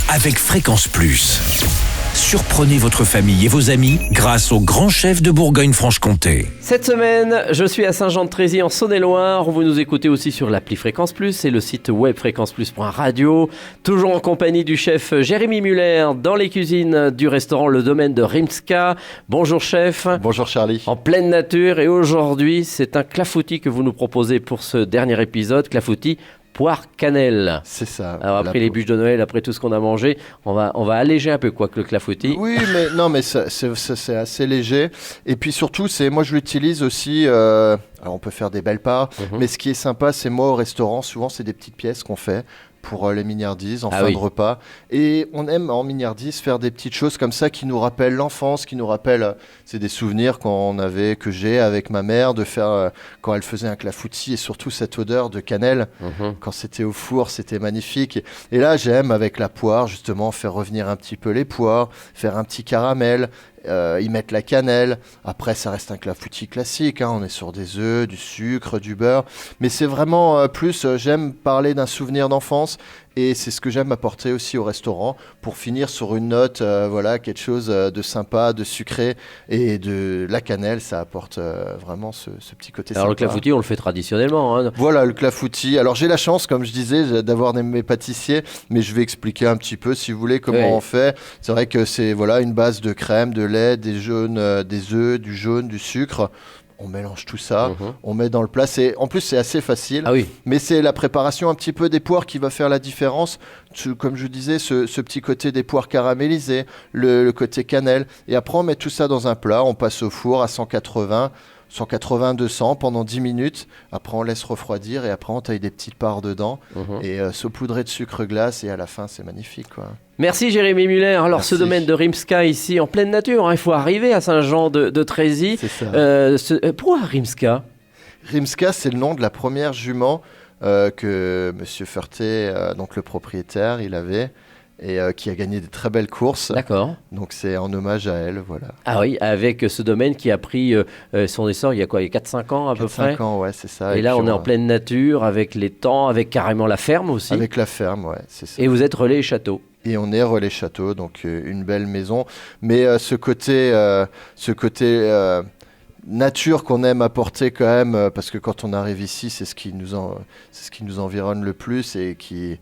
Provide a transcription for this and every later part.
avec Fréquence Plus. Surprenez votre famille et vos amis grâce au grand chef de Bourgogne-Franche-Comté. Cette semaine, je suis à Saint-Jean-de-Trézy en Saône-et-Loire. Vous nous écoutez aussi sur l'appli Fréquence Plus et le site web fréquenceplus.radio. Toujours en compagnie du chef Jérémy Muller dans les cuisines du restaurant Le Domaine de Rimska. Bonjour chef. Bonjour Charlie. En pleine nature, et aujourd'hui, c'est un clafoutis que vous nous proposez pour ce dernier épisode. Clafoutis poire cannelle. C'est ça. Alors après les bûches de Noël, après tout ce qu'on a mangé, on va alléger un peu quoi que le clafoutis. Oui, mais c'est assez léger. Et puis surtout, moi je l'utilise aussi. Alors on peut faire des belles parts, mais ce qui est sympa, c'est moi au restaurant, souvent c'est des petites pièces qu'on fait pour les mignardises en fin de repas. Et on aime en mignardise faire des petites choses comme ça qui nous rappellent l'enfance, qui nous rappellent, c'est des souvenirs que j'ai avec ma mère, de faire quand elle faisait un clafoutis, et surtout cette odeur de cannelle, quand c'était au four, c'était magnifique. Et là, j'aime avec la poire, justement, faire revenir un petit peu les poires, faire un petit caramel, y mettre la cannelle. Après, ça reste un clafoutis classique, hein. On est sur des œufs, du sucre, du beurre. Mais c'est vraiment j'aime parler d'un souvenir d'enfance. Et c'est ce que j'aime apporter aussi au restaurant pour finir sur une note, quelque chose de sympa, de sucré. Et de la cannelle, ça apporte vraiment ce petit côté sympa. Alors le clafoutis, on le fait traditionnellement, hein. Voilà, le clafoutis. Alors j'ai la chance, comme je disais, d'avoir mes pâtissiers, mais je vais expliquer un petit peu, si vous voulez, comment on fait. C'est vrai que c'est une base de crème, de lait, des œufs, du jaune, du sucre. On mélange tout ça, on met dans le plat. En plus, c'est assez facile, mais c'est la préparation un petit peu des poires qui va faire la différence. Comme je disais, ce petit côté des poires caramélisées, le côté cannelle. Et après, on met tout ça dans un plat, on passe au four à 180-200 pendant 10 minutes. Après, on laisse refroidir et après, on taille des petites parts dedans et saupoudrer de sucre glace. Et à la fin, c'est magnifique, quoi. Merci Jérémy Muller. Alors Merci. Ce domaine de Rimska ici en pleine nature, hein, il faut arriver à Saint-Jean-de-Trézy. C'est ça. Pourquoi Rimska ? Rimska, c'est le nom de la première jument que Monsieur Ferté, donc le propriétaire, il avait. Et qui a gagné des très belles courses. D'accord. Donc c'est en hommage à elle, voilà. Ah oui, avec ce domaine qui a pris son essor il y a 4-5 ans à peu près. 4-5 ans, ouais, c'est ça. Et là, on est en pleine nature, avec les temps, avec carrément la ferme aussi. Avec la ferme, ouais, c'est ça. Et vous êtes relais château. Et on est relais château, donc une belle maison. Mais ce côté nature qu'on aime apporter quand même, parce que quand on arrive ici, c'est ce qui nous environne le plus et qui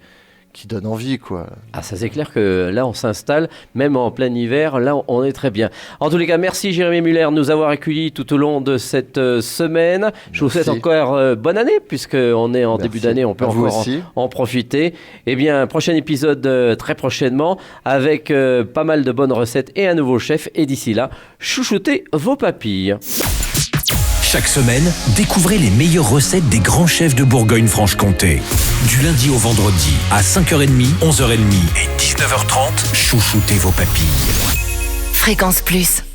donne envie, quoi. Ah, ça c'est clair que là on s'installe, même en plein hiver, là on est très bien. En tous les cas, merci Jérémy Muller de nous avoir accueillis tout au long de cette semaine. Je vous souhaite encore bonne année, puisqu'on est en début d'année, on peut encore en profiter. Eh bien, prochain épisode très prochainement, avec pas mal de bonnes recettes et un nouveau chef. Et d'ici là, chouchoutez vos papilles. Chaque semaine, découvrez les meilleures recettes des grands chefs de Bourgogne-Franche-Comté. Du lundi au vendredi, à 5h30, 11h30 et 19h30, chouchoutez vos papilles. Fréquence Plus.